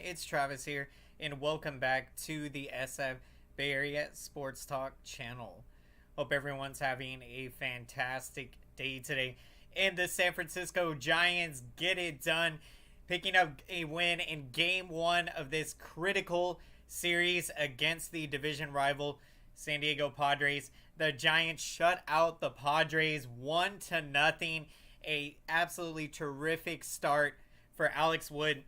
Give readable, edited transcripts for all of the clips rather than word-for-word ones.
It's Travis here, and welcome back to the SF Bay Area SportsTalk channel. Hope everyone's having a fantastic day today. And the San Francisco Giants get it done, picking up a win in Game 1 of this critical series against the division rival San Diego Padres. The Giants shut out the Padres 1-0. A absolutely terrific start for Alex Wood,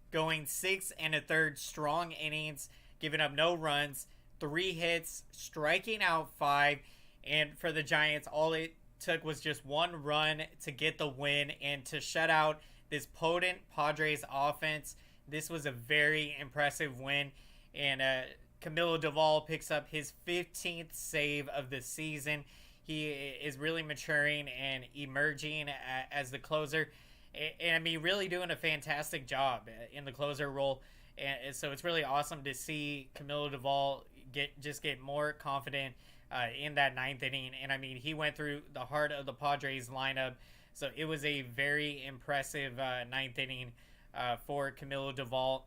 going 6 1/3 strong innings, giving up no runs, 3 hits, striking out 5. And for the Giants, all it took was just 1 run to get the win and to shut out this potent Padres offense. This was a very impressive win. And Camilo Doval picks up his 15th save of the season. He is really maturing and emerging as the closer. And I mean, really doing a fantastic job in the closer role. And so it's really awesome to see Camilo Doval get more confident in that 9th inning. And I mean, he went through the heart of the Padres lineup. So it was a very impressive 9th inning for Camilo Doval.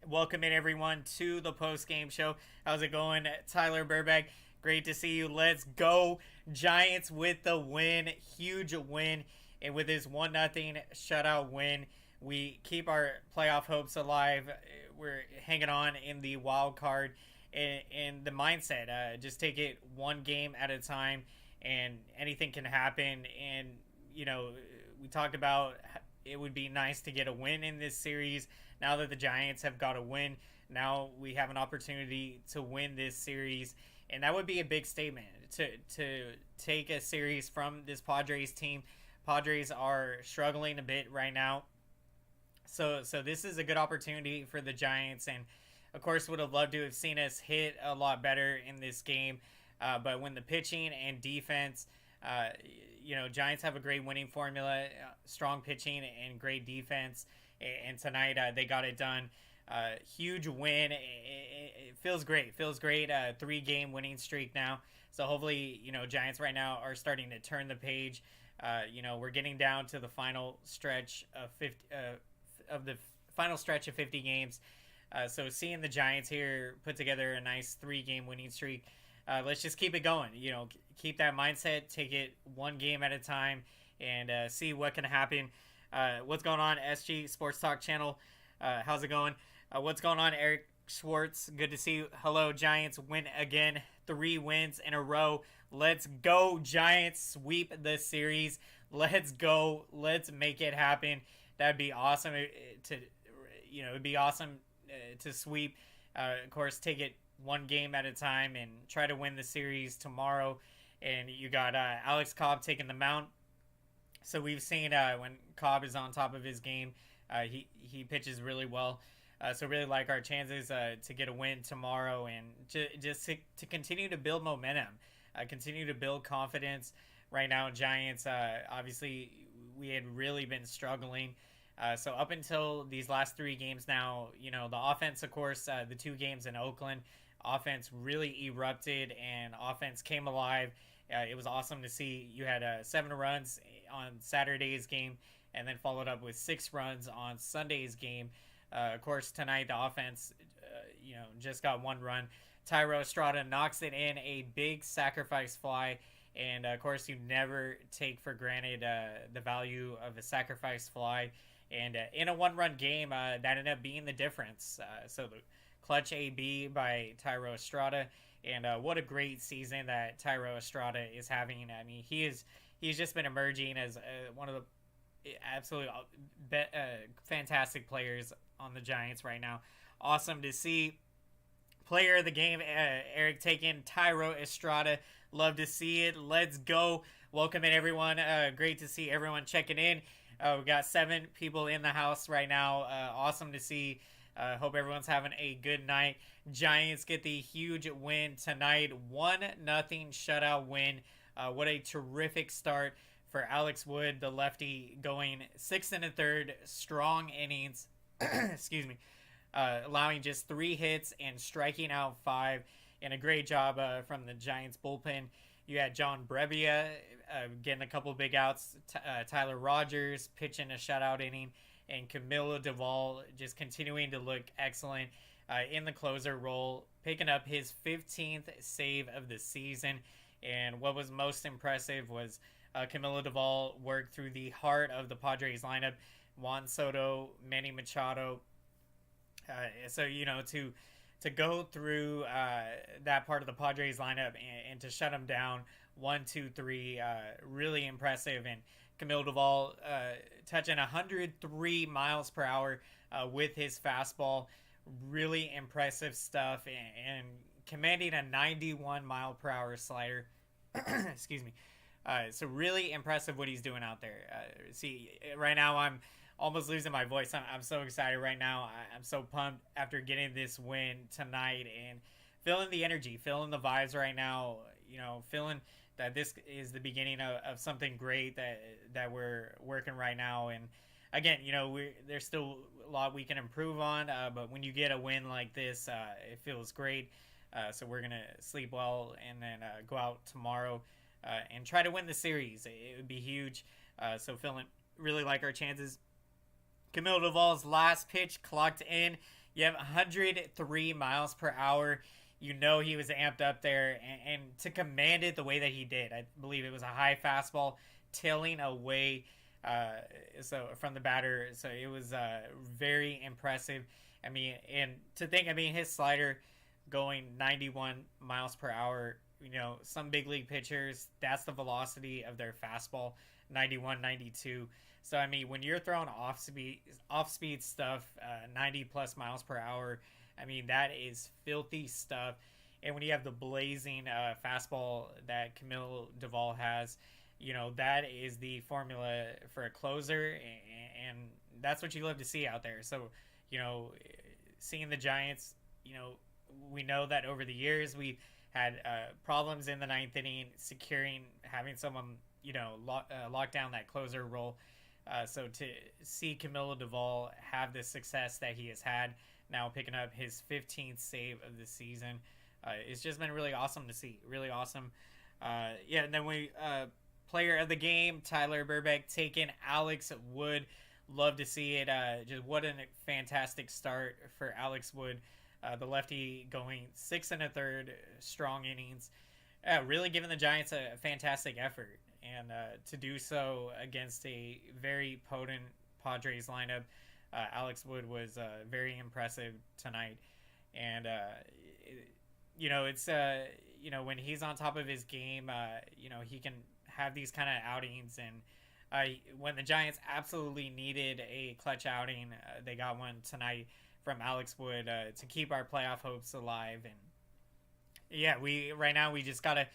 Welcome in, everyone, to the post-game show. How's it going, Tyler Burbank? Great to see you. Let's go. Giants with the win. Huge win. And with his 1-0 shutout win, we keep our playoff hopes alive. We're hanging on in the wild card. And the mindset, just take it one game at a time, and anything can happen. And, you know, we talked about it would be nice to get a win in this series. Now that the Giants have got a win, now we have an opportunity to win this series. And that would be a big statement to take a series from this Padres team. Padres are struggling a bit right now. So this is a good opportunity for the Giants. And, of course, would have loved to have seen us hit a lot better in this game. But when the pitching and defense, Giants have a great winning formula, strong pitching and great defense. And tonight they got it done. Huge win. It feels great. 3-game winning streak now. So hopefully, Giants right now are starting to turn the page. We're getting down to the final stretch of 50 games. So seeing the Giants here put together a nice 3-game winning streak, let's just keep it going. Keep that mindset, take it one game at a time, and see what can happen. What's going on, SG Sports Talk channel? How's it going? What's going on, Eric Schwartz? Good to see you. Hello, Giants win again. 3 wins in a row. Let's go, Giants. Sweep the series. Let's go. Let's make it happen. That'd be awesome it'd be awesome to sweep. Of course, take it one game at a time and try to win the series tomorrow. And you got Alex Cobb taking the mound. So we've seen when Cobb is on top of his game, he pitches really well. So really like our chances to get a win tomorrow, and just to continue to build momentum, continue to build confidence. Right now, Giants, obviously, we had really been struggling. So up until these last 3 games now, the offense, of course, the 2 games in Oakland, offense really erupted and offense came alive. It was awesome to see. You had 7 runs on Saturday's game and then followed up with 6 runs on Sunday's game. Of course, tonight the offense, just got 1 run. Thairo Estrada knocks it in, a big sacrifice fly. And, of course, you never take for granted the value of a sacrifice fly. And in a 1-run game, that ended up being the difference. So the clutch AB by Thairo Estrada. And what a great season that Thairo Estrada is having. I mean, he's just been emerging as one of the absolute fantastic players on the Giants right now. Awesome to see. Player of the game, Eric taking Thairo Estrada. Love to see it. Let's go. Welcome in, everyone. Great to see everyone checking in. We got 7 people in the house right now. Awesome to see. Hope everyone's having a good night. Giants get the huge win tonight. 1-0 shutout win. What a terrific start for Alex Wood, the lefty, going 6 1/3 strong innings. Excuse me. Allowing just 3 hits and striking out 5. And a great job from the Giants bullpen. You had John Brebbia getting a couple big outs. Tyler Rogers pitching a shutout inning. and Camilo Duvall just continuing to look excellent in the closer role, picking up his 15th save of the season. And what was most impressive was Camilo Duvall worked through the heart of the Padres lineup: Juan Soto, Manny Machado. So to go through that part of the Padres lineup and to shut them down 1, 2, 3, really impressive. And Camilo Duvall touching 103 miles per hour with his fastball, really impressive stuff, and commanding a 91 mile per hour slider. Excuse me. So really impressive what he's doing out there. See, right now I'm almost losing my voice. I'm so excited right now. I'm so pumped after getting this win tonight and feeling the energy, feeling the vibes right now. Feeling that this is the beginning of something great that we're working right now. And again, there's still a lot we can improve on, but when you get a win like this, it feels great. So we're gonna sleep well and then go out tomorrow and try to win the series. It would be huge. So feeling really like our chances. Camilo Duvall's last pitch clocked in. You have 103 miles per hour. He was amped up there, and to command it the way that he did. I believe it was a high fastball tailing away from the batter. So it was very impressive. And to think, his slider going 91 miles per hour, some big league pitchers, that's the velocity of their fastball, 91, 92. So, when you're throwing off speed stuff, 90 plus miles per hour, that is filthy stuff. And when you have the blazing fastball that Camilo Duvall has, that is the formula for a closer, and that's what you love to see out there. So, seeing the Giants, we know that over the years we've had problems in the ninth inning, having someone, lock down that closer role. So to see Camilo Duvall have the success that he has had, now picking up his 15th save of the season, it's just been really awesome to see. Really awesome. And then player of the game, Tyler Burbeck taking Alex Wood. Love to see it. Just what a fantastic start for Alex Wood. The lefty going 6 1/3 strong innings. Really giving the Giants a fantastic effort. And to do so against a very potent Padres lineup, Alex Wood was very impressive tonight. And, it's, when he's on top of his game, he can have these kind of outings. And when the Giants absolutely needed a clutch outing, they got one tonight from Alex Wood to keep our playoff hopes alive. And, yeah, right now we just got to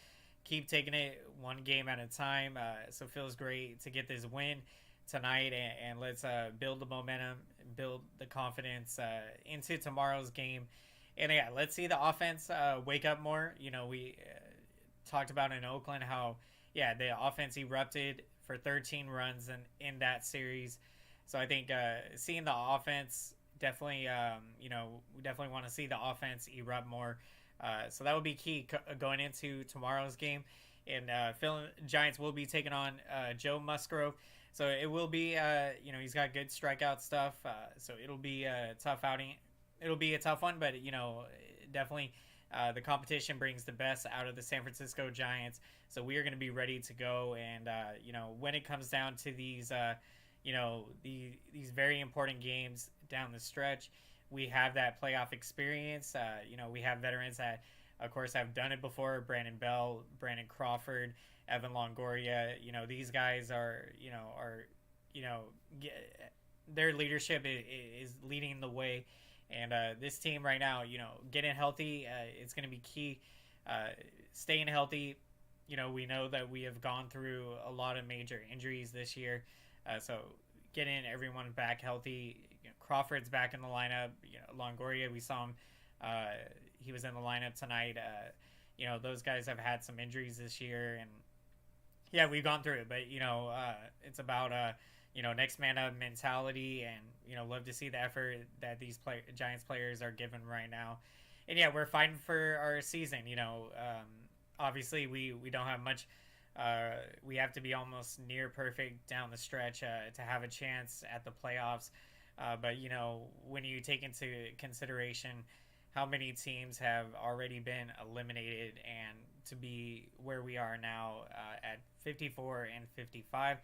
keep taking it one game at a time. So it feels great to get this win tonight, and let's build the momentum, build the confidence into tomorrow's game. And yeah, let's see the offense wake up more. We talked about in Oakland how, the offense erupted for 13 runs in that series. So I think seeing the offense definitely, we definitely want to see the offense erupt more. So that would be key going into tomorrow's game. And Giants will be taking on Joe Musgrove. So it will be, he's got good strikeout stuff. So it'll be a tough outing. It'll be a tough one, but, definitely the competition brings the best out of the San Francisco Giants. So we are going to be ready to go. And, when it comes down to these, these very important games down the stretch, we have that playoff experience. We have veterans that, of course, have done it before. Brandon Bell, Brandon Crawford, Evan Longoria. These guys their leadership is leading the way. And this team right now, getting healthy, it's going to be key. Staying healthy. We know that we have gone through a lot of major injuries this year. So getting everyone back healthy. Crawford's back in the lineup. Longoria, we saw him. He was in the lineup tonight. Those guys have had some injuries this year, and yeah, we've gone through it. But it's about next man up mentality, and love to see the effort that these Giants players are given right now. And yeah, we're fighting for our season. Obviously we don't have much We have to be almost near perfect down the stretch to have a chance at the playoffs. But when you take into consideration how many teams have already been eliminated, and to be where we are now at 54 and 55,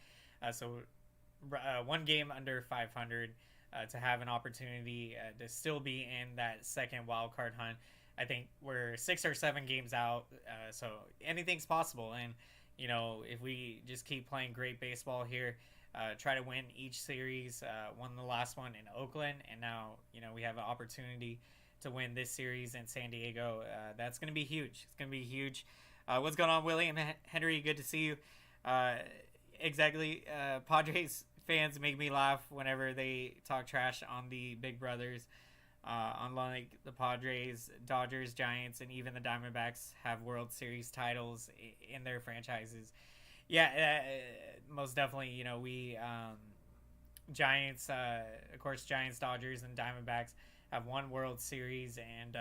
one game under 500, to have an opportunity to still be in that second wild card hunt. I think we're 6 or 7 games out, so anything's possible. And if we just keep playing great baseball here, try to win each series. Won the last one in Oakland, and now we have an opportunity to win this series in San Diego. That's going to be huge. It's going to be huge. What's going on, William Henry? Good to see you. Exactly. Padres fans make me laugh whenever they talk trash on the Big Brothers. Unlike the Padres, Dodgers, Giants, and even the Diamondbacks have World Series titles in their franchises. Yeah, most definitely. We Giants, of course, Giants, Dodgers, and Diamondbacks have won World Series, and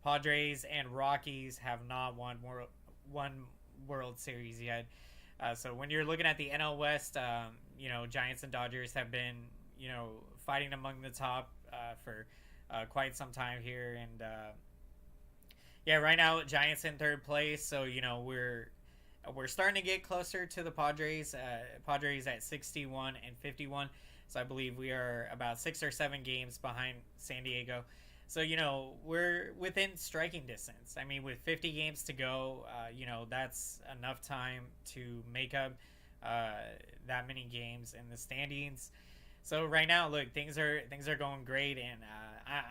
Padres and Rockies have not won World Series yet. So when you're looking at the NL West, Giants and Dodgers have been, fighting among the top for quite some time here. And yeah, right now Giants in third place. So we're starting to get closer to the Padres. Padres at 61 and 51. So I believe we are about 6 or 7 games behind San Diego. So we're within striking distance. I mean, with 50 games to go, that's enough time to make up that many games in the standings. So right now, look, things are going great, and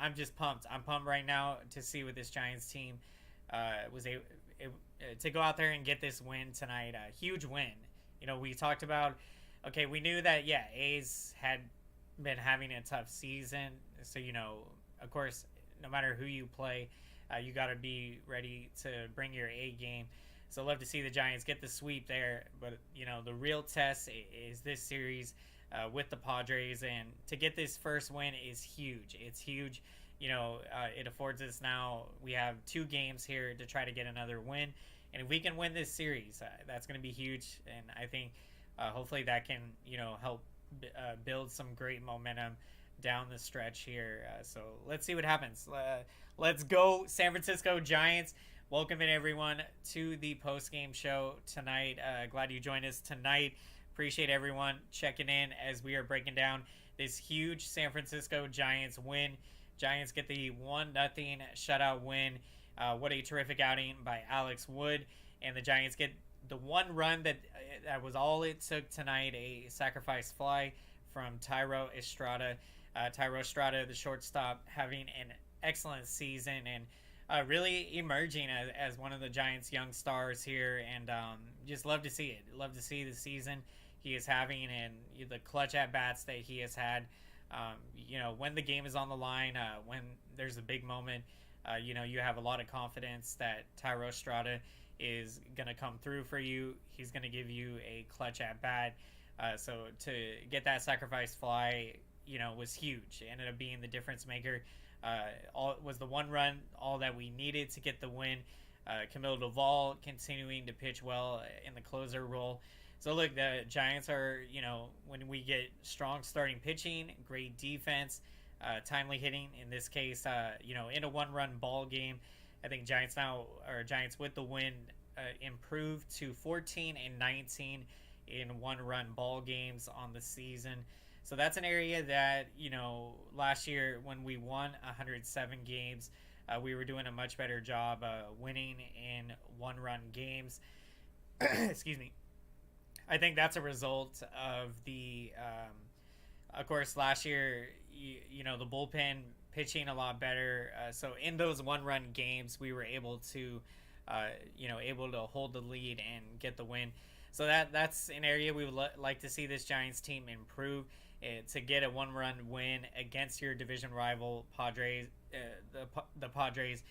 I'm just pumped. I'm pumped right now to see what this Giants team was able to go out there and get this win tonight. A huge win. We talked about. Okay, we knew that. Yeah, A's had been having a tough season. So of course, no matter who you play, you got to be ready to bring your A game. So love to see the Giants get the sweep there. But the real test is this series with the Padres, and to get this first win is huge. It's huge. It affords us now. We have 2 games here to try to get another win, and if we can win this series, that's going to be huge. And I think hopefully that can help build some great momentum down the stretch here. So let's see what happens. Let's go, San Francisco Giants. Welcome in, everyone, to the post-game show tonight. Glad you joined us tonight. Appreciate everyone checking in as we are breaking down this huge San Francisco Giants win. Giants get the 1-0 shutout win. What a terrific outing by Alex Wood. And the Giants get the one run that was all it took tonight, a sacrifice fly from Thairo Estrada. Thairo Estrada, the shortstop, having an excellent season and really emerging as one of the Giants' young stars here. And just love to see it. Love to see the season he is having and the clutch at-bats that he has had. When the game is on the line, when there's a big moment, you have a lot of confidence that Thairo Estrada is going to come through for you. He's going to give you a clutch at-bat. So to get that sacrifice fly, was huge. It ended up being the difference maker. Was the one run, all that we needed to get the win. Camilo Doval continuing to pitch well in the closer role. So look, the Giants are, when we get strong starting pitching, great defense, timely hitting, in this case, in a one-run ball game, I think Giants with the win improved to 14 and 19 in one-run ball games on the season. So that's an area that, last year when we won 107 games, we were doing a much better job winning in one-run games. Excuse me. I think that's a result of of course, last year, the bullpen pitching a lot better. So in those one-run games, we were able to hold the lead and get the win. So that's an area we would like to see this Giants team improve. To get a one-run win against your division rival Padres, the Padres,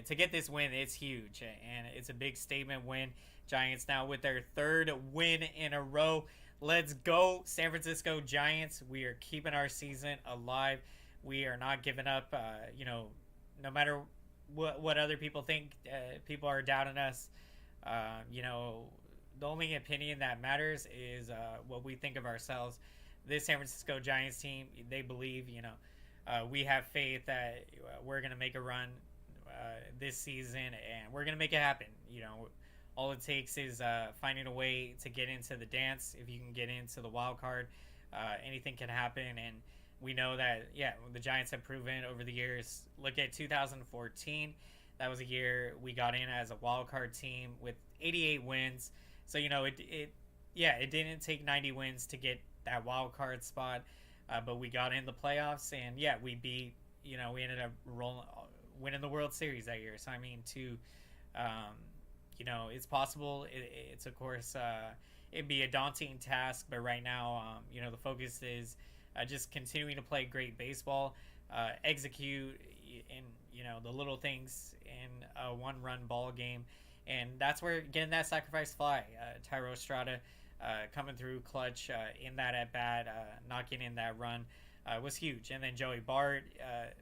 to get this win, it's huge, and it's a big statement win. Giants now with their 3rd win in a row. Let's go, San Francisco Giants. We are keeping our season alive. We are not giving up. No matter what other people think, people are doubting us. the only opinion that matters is what we think of ourselves. This San Francisco Giants team, they believe, we have faith that we're going to make a run this season, and we're going to make it happen. All it takes is finding a way to get into the dance. If you can get into the wild card, anything can happen. And we know that, the Giants have proven over the years. Look at 2014. That was a year we got in as a wild card team with 88 wins. So, it didn't take 90 wins to get that wild card spot, but we got in the playoffs, and we beat. We ended up winning the World Series that year. So it's possible. It's of course it'd be a daunting task, but right now, the focus is just continuing to play great baseball, execute in the little things in a one-run ball game, and that's where getting that sacrifice fly. Tyro Estrada coming through clutch in that at bat, knocking in that run was huge. And then Joey Bart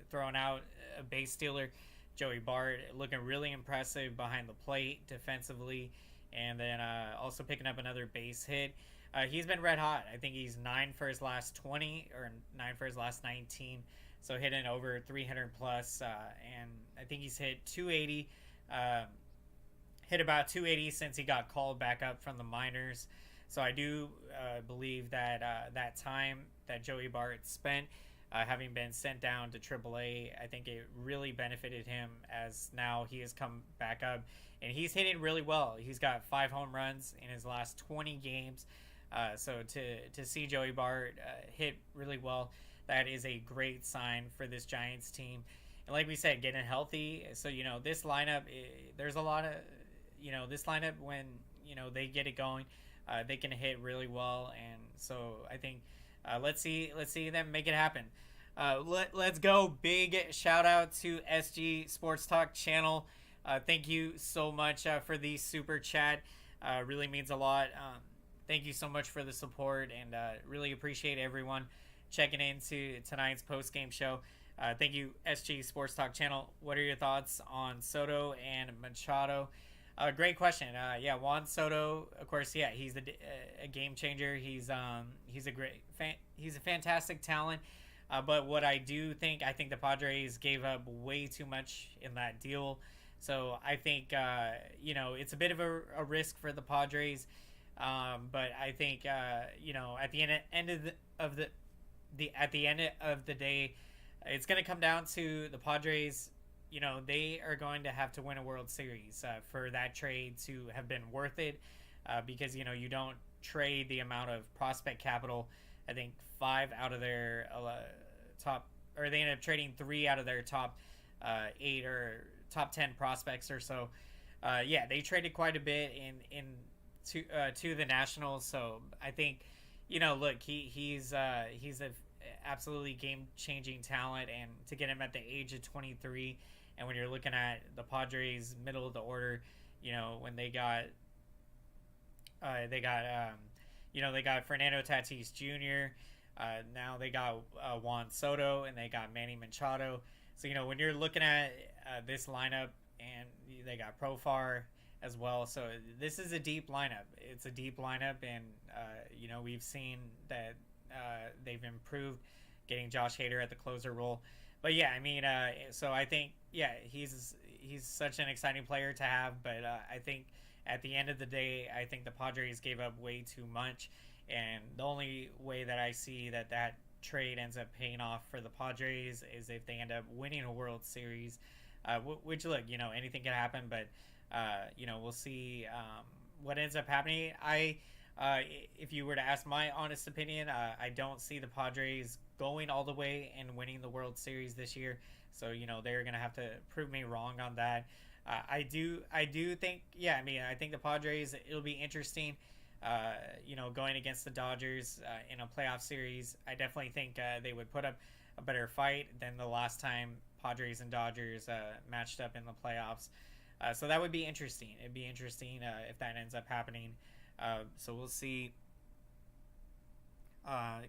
throwing out a base stealer. Joey Bart looking really impressive behind the plate defensively, and then also picking up another base hit. He's been red hot. I think he's 9 for his last 20 or 9 for his last 19. So hitting over 300 plus, and I think he's hit 280. Hit about 280 since he got called back up from the minors. So I do believe that that time that Joey Bart spent having been sent down to AAA, I think it really benefited him, as now he has come back up and he's hitting really well. He's got 5 home runs in his last 20 games. So to see Joey Bart hit really well, that is a great sign for this Giants team. And like we said, getting healthy. So, this lineup, there's a lot of, this lineup, when, they get it going, they can hit really well. And so I think let's see them make it happen. Let's go. Big shout out to SG Sports Talk channel. Thank you so much for the super chat. Really means a lot. Thank you so much for the support, and really appreciate everyone checking into tonight's post-game show. Thank you, SG Sports Talk channel. What are your thoughts on Soto and Machado? Great question. Juan Soto, of course, he's a game changer. He's a fantastic talent. But what I think the Padres gave up way too much in that deal. So I think it's a bit of a risk for the Padres. But I think at the end of the day, it's going to come down to the Padres. They are going to have to win a World Series for that trade to have been worth it, because you don't trade the amount of prospect capital. I think 5 out of their top, or they ended up trading 3 out of their top 8 or top 10 prospects or so. They traded quite a bit to the Nationals. So I think, look, he's a absolutely game-changing talent, and to get him at the age of 23, and when you're looking at the Padres middle of the order, when they got Fernando Tatis Jr., now they got Juan Soto, and they got Manny Machado. So when you're looking at this lineup, and they got Profar as well, so this is a deep lineup. It's a deep lineup, and we've seen that they've improved, getting Josh Hader at the closer role. But so I think he's such an exciting player to have. But I think at the end of the day, I think the Padres gave up way too much, and the only way that I see that trade ends up paying off for the Padres is if they end up winning a World Series. Which, look, anything can happen, but we'll see what ends up happening. If you were to ask my honest opinion, I don't see the Padres going all the way and winning the World Series this year. So, they're going to have to prove me wrong on that. I do think, I think the Padres, it'll be interesting, going against the Dodgers in a playoff series. I definitely think they would put up a better fight than the last time Padres and Dodgers matched up in the playoffs. So that would be interesting. It'd be interesting if that ends up happening. So we'll see.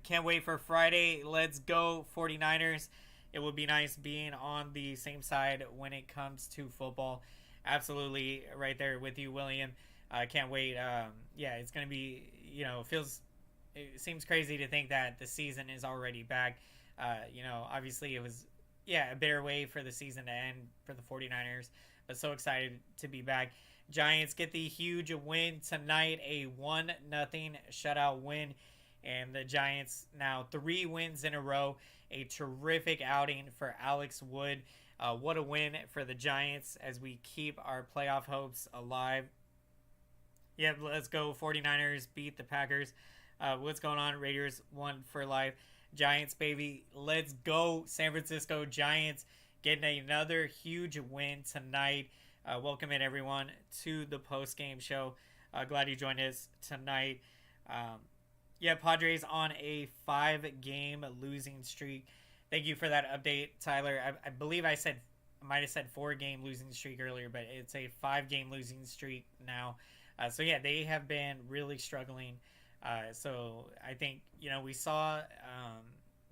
Can't wait for Friday. Let's go 49ers. It would be nice being on the same side when it comes to football. Absolutely right there with you, William. I can't wait. Yeah, it's gonna be, it seems crazy to think that the season is already back. Obviously it was, yeah, a bitter way for the season to end for the 49ers, but so excited to be back. Giants get the huge win tonight, a 1-0 shutout win, and the Giants now 3 wins in a row. A terrific outing for Alex Wood. What a win for the Giants as we keep our playoff hopes alive. Yep, let's go 49ers beat the Packers. What's going on? Raiders won for life. Giants, baby. Let's go San Francisco Giants getting another huge win tonight. Welcome in, everyone, to the post-game show. Glad you joined us tonight. Padres on a 5-game losing streak. Thank you for that update, Tyler. I believe I might have said 4-game losing streak earlier, but it's a 5-game losing streak now. They have been really struggling. So I think, we saw,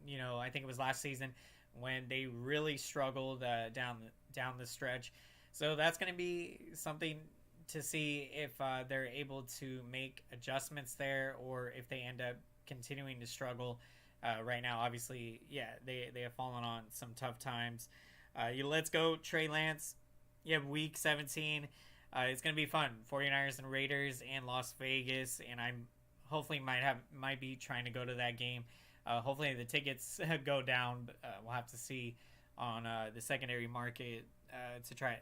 I think it was last season when they really struggled down the stretch. So that's going to be something to see if they're able to make adjustments there, or if they end up continuing to struggle. Right now, obviously, they have fallen on some tough times. Let's go Trey Lance. Week 17. It's going to be fun. 49ers and Raiders and Las Vegas, and I'm hopefully might be trying to go to that game. Hopefully the tickets go down, but we'll have to see on the secondary market to try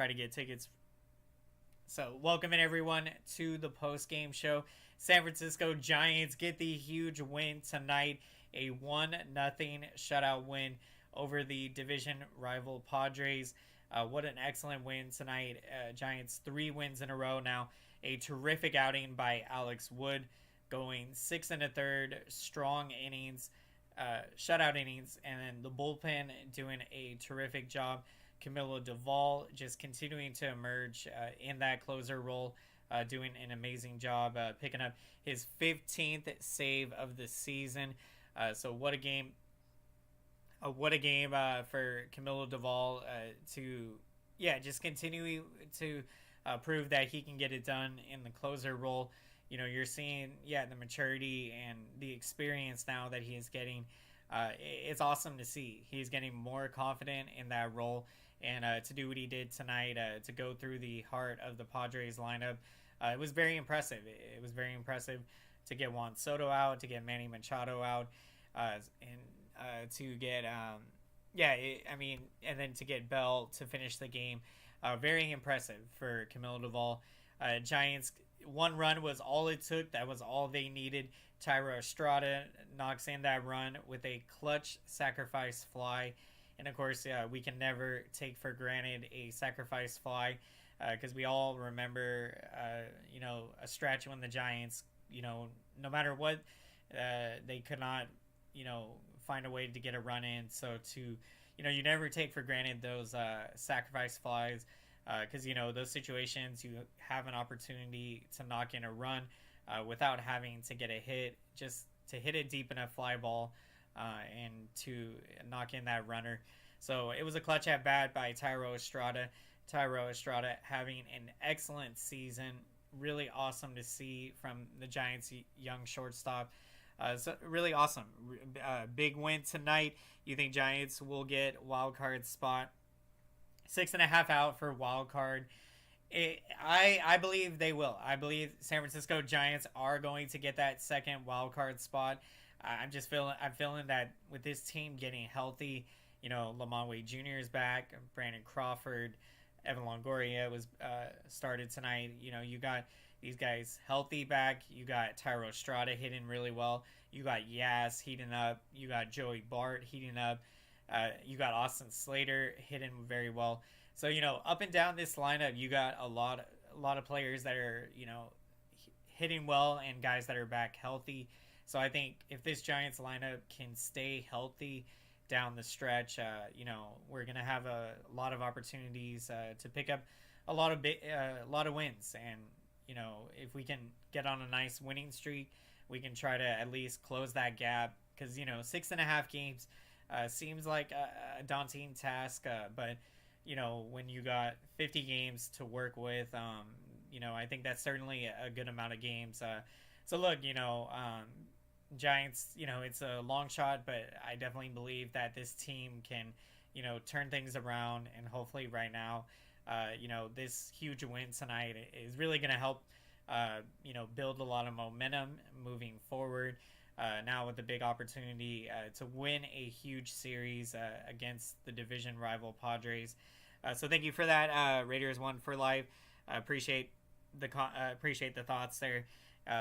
to get tickets. So welcome in, everyone, to the post-game show. San Francisco Giants get the huge win tonight, a 1-0 shutout win over the division rival Padres. What an excellent win tonight. Giants 3 wins in a row now. A terrific outing by Alex Wood, going 6 1/3 strong innings, shutout innings, and then the bullpen doing a terrific job. Camilo Duvall just continuing to emerge in that closer role, doing an amazing job, picking up his 15th save of the season. So what a game. What a game for Camilo Duvall to just continue to prove that he can get it done in the closer role. You're seeing the maturity and the experience now that he is getting. It's awesome to see. He's getting more confident in that role, and to do what he did tonight, to go through the heart of the Padres lineup, it was very impressive. It was very impressive to get Juan Soto out, to get Manny Machado out, and to get and then to get Bell to finish the game. Very impressive for Camilo Duvall. Giants, 1 run was all it took. That was all they needed. Tyro Estrada knocks in that run with a clutch sacrifice fly. And of course, we can never take for granted a sacrifice fly, because we all remember, a stretch when the Giants, no matter what, they could not, find a way to get a run in. So you never take for granted those sacrifice flies, because, those situations you have an opportunity to knock in a run without having to get a hit, just to hit a deep enough fly ball and to knock in that runner. So it was a clutch at bat by Tyro Estrada. Tyro Estrada having an excellent season. Really awesome to see from the Giants' young shortstop. So really awesome. Big win tonight. You think Giants will get wild card spot? 6.5 out for wild card. I believe they will. I believe San Francisco Giants are going to get that second wild card spot. I'm feeling that with this team getting healthy, Lamont Wade Jr. is back, Brandon Crawford, Evan Longoria was started tonight. You got these guys healthy back. You got Tyro Estrada hitting really well. You got Yaz heating up. You got Joey Bart heating up. You got Austin Slater hitting very well. So up and down this lineup, you got a lot of players that are hitting well, and guys that are back healthy. So I think if this Giants lineup can stay healthy down the stretch, we're gonna have a lot of opportunities to pick up a lot of wins. And if we can get on a nice winning streak, we can try to at least close that gap. Because 6.5 games seems like a daunting task, but when you got 50 games to work with, I think that's certainly a good amount of games. So look, Giants, it's a long shot, but I definitely believe that this team can, turn things around. And hopefully right now, this huge win tonight is really going to help, build a lot of momentum moving forward. Now with the big opportunity to win a huge series against the division rival Padres. So thank you for that, Raiders One for Life. Appreciate appreciate the thoughts there.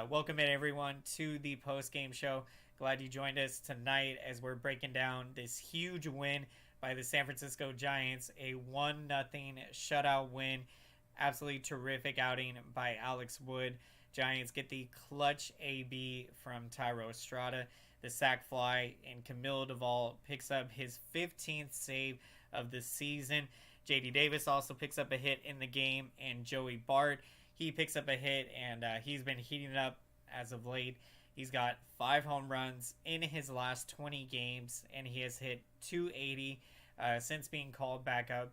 Welcome in everyone to the post game show. Glad you joined us tonight as we're breaking down this huge win by the San Francisco Giants, a 1-0 shutout win. Absolutely terrific outing by Alex Wood. Giants get the clutch AB from Thairo Estrada, the sac fly, and Camille Duvall picks up his 15th save of the season. JD Davis also picks up a hit in the game, and Joey Bart, he picks up a hit, and he's been heating it up as of late. He's got 5 home runs in his last 20 games, and he has hit 280 since being called back up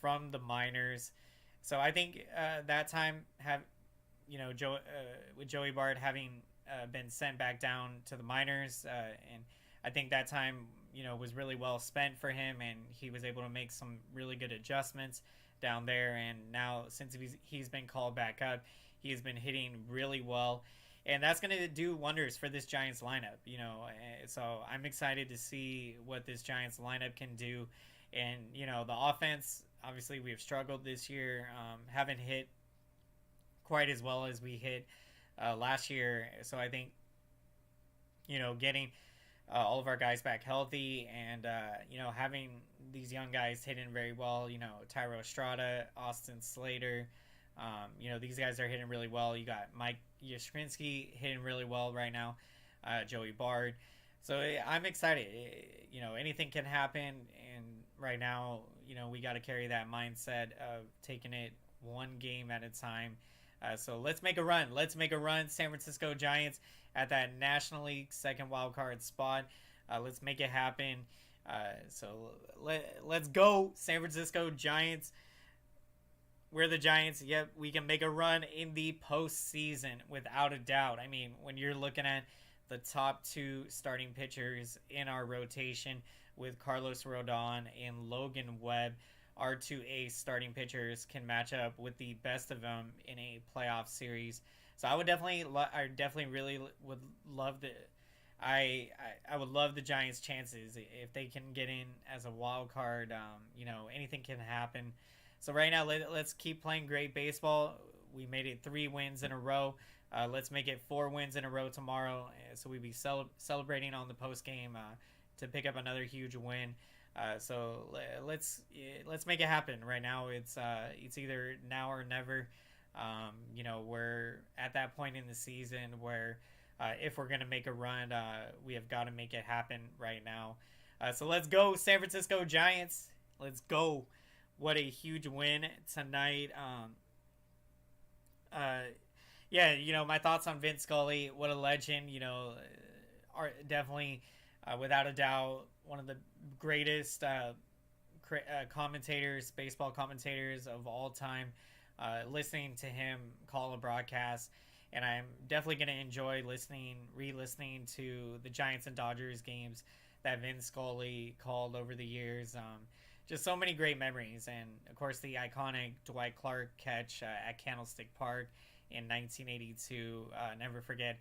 from the minors. So I think that time with Joey Bart having been sent back down to the minors, and I think that time was really well spent for him, and he was able to make some really good adjustments down there. And now since he's been called back up, he's been hitting really well, and that's going to do wonders for this Giants lineup. So I'm excited to see what this Giants lineup can do. And the offense, obviously we have struggled this year, haven't hit quite as well as we hit last year. So I think getting all of our guys back healthy, and having these young guys hitting very well, Thairo Estrada, Austin Slater, these guys are hitting really well. You got Mike Yastrzemski hitting really well right now, Joey Bard. So I'm excited. Anything can happen, and right now, we got to carry that mindset of taking it one game at a time. So let's make a run. San Francisco Giants at that National League second wild card spot. Let's make it happen. So let's go, San Francisco Giants. We're the Giants. Yep, we can make a run in the postseason without a doubt. I mean, when you're looking at the top 2 starting pitchers in our rotation with Carlos Rodon and Logan Webb, our 2 ace starting pitchers can match up with the best of them in a playoff series. So I would definitely, really would love I would love the Giants' chances if they can get in as a wild card. Anything can happen. So right now, let's keep playing great baseball. We made it 3 wins in a row. Let's make it 4 wins in a row tomorrow. So we'll be celebrating on the post game to pick up another huge win. So let's make it happen. Right now, it's either now or never. We're at that point in the season where if we're gonna make a run, we have got to make it happen right now. So let's go, San Francisco Giants. Let's go. What a huge win tonight. My thoughts on Vince Scully. What a legend. Are definitely, without a doubt, one of the greatest commentators, baseball commentators of all time. Listening to him call a broadcast, and I'm definitely going to enjoy re-listening to the Giants and Dodgers games that Vince Scully called over the years. Just so many great memories, and of course the iconic Dwight Clark catch at Candlestick Park in 1982. Never forget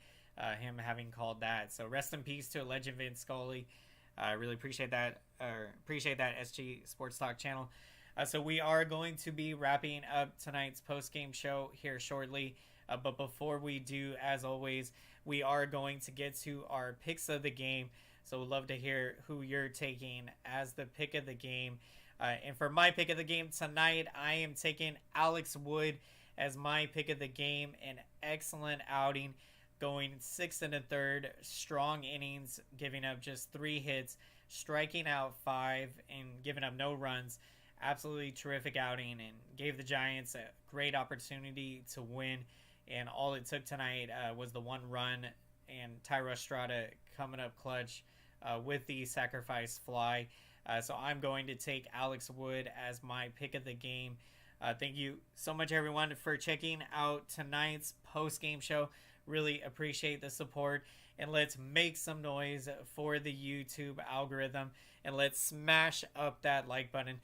him having called that. So rest in peace to a legend, Vince Scully. I really appreciate that. Appreciate that, SG Sports Talk channel. So we are going to be wrapping up tonight's post-game show here shortly. But before we do, as always, we are going to get to our picks of the game. So we'd love to hear who you're taking as the pick of the game. And for my pick of the game tonight, I am taking Alex Wood as my pick of the game. An excellent outing, going 6 1/3, strong innings, giving up just 3 hits, striking out 5, and giving up no runs. Absolutely terrific outing, and gave the Giants a great opportunity to win. And all it took tonight was the 1 run, and Thairo Estrada coming up clutch with the sacrifice fly. So I'm going to take Alex Wood as my pick of the game. Thank you so much, everyone, for checking out tonight's post-game show. Really appreciate the support. And let's make some noise for the YouTube algorithm. And let's smash up that like button.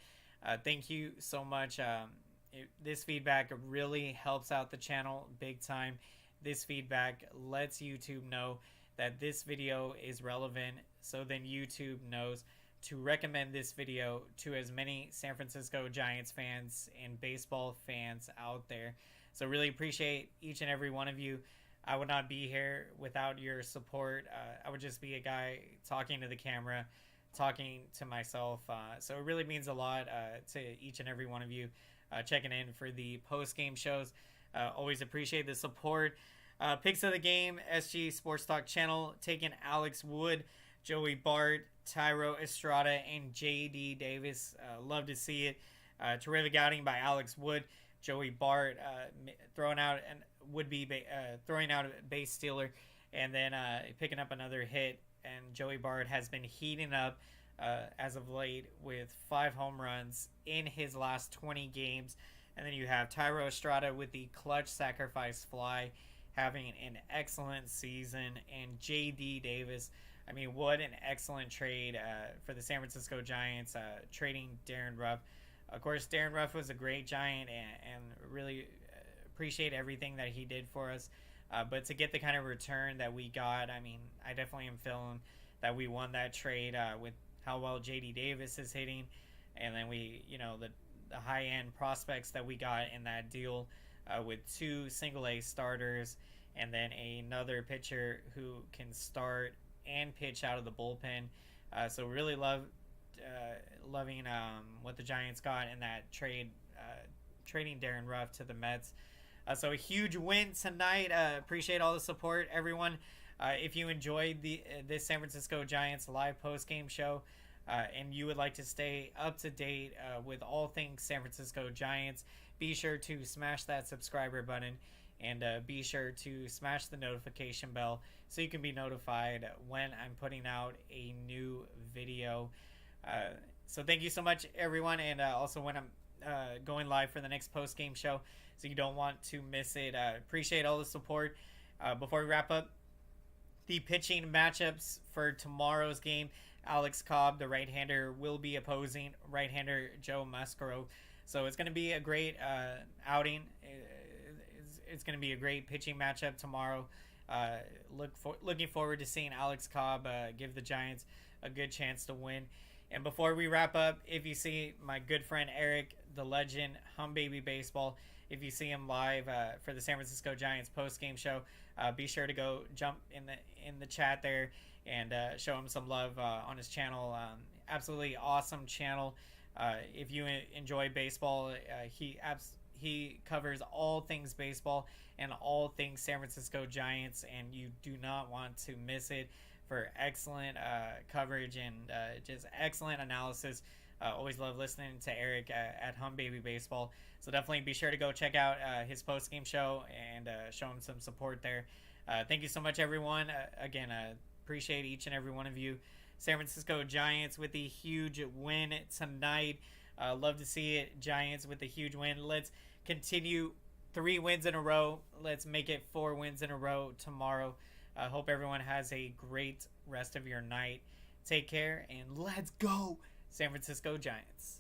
Thank you so much. This feedback really helps out the channel big time. This feedback lets YouTube know that this video is relevant, so then YouTube knows to recommend this video to as many San Francisco Giants fans and baseball fans out there. So really appreciate each and every one of you. I would not be here without your support. I would just be a guy talking to the camera, talking to myself. So it really means a lot to each and every one of you checking in for the post-game shows. Always appreciate the support. Picks of the game, SG Sports Talk channel, taking Alex Wood, Joey Bart, Tyro Estrada, and JD Davis. Love to see it. Terrific outing by Alex Wood. Joey Bart throwing out a base stealer, and then picking up another hit. And Joey Bart has been heating up as of late with 5 home runs in his last 20 games. And then you have Tyro Estrada with the clutch sacrifice fly, having an excellent season. And JD Davis, I mean, what an excellent trade for the San Francisco Giants, trading Darren Ruff. Of course, Darren Ruff was a great Giant, and really appreciate everything that he did for us. But to get the kind of return that we got, I mean, I definitely am feeling that we won that trade with how well JD Davis is hitting. And then we, the high-end prospects that we got in that deal with 2 single-A starters and then another pitcher who can start and pitch out of the bullpen. So really loving what the Giants got in that trade, trading Darren Ruff to the Mets. So a huge win tonight. Appreciate all the support, everyone. If you enjoyed this San Francisco Giants live post-game show, and you would like to stay up to date with all things San Francisco Giants, be sure to smash that subscriber button and be sure to smash the notification bell so you can be notified when I'm putting out a new video. So thank you so much, everyone, and also when I'm going live for the next post-game show, so you don't want to miss it. Appreciate all the support. Before we wrap up, the pitching matchups for tomorrow's game: Alex Cobb, the right-hander, will be opposing right-hander Joe Musgrove. So it's going to be a great outing. It's going to be a great pitching matchup tomorrow. Looking forward to seeing Alex Cobb give the Giants a good chance to win. And before we wrap up, if you see my good friend Eric, the legend, Hum Baby Baseball, if you see him live for the San Francisco Giants post-game show, be sure to go jump in the chat there and show him some love on his channel. Absolutely awesome channel. If you enjoy baseball, he covers all things baseball and all things San Francisco Giants, and you do not want to miss it for excellent coverage and just excellent analysis. Always love listening to Eric at Hum Baby Baseball. So definitely be sure to go check out his post-game show and show him some support there. Thank you so much, everyone. Again, appreciate each and every one of you. San Francisco Giants with the huge win tonight. Love to see it. Giants with the huge win. Let's continue 3 wins in a row. Let's make it 4 wins in a row tomorrow. I hope everyone has a great rest of your night. Take care, and let's go, San Francisco Giants.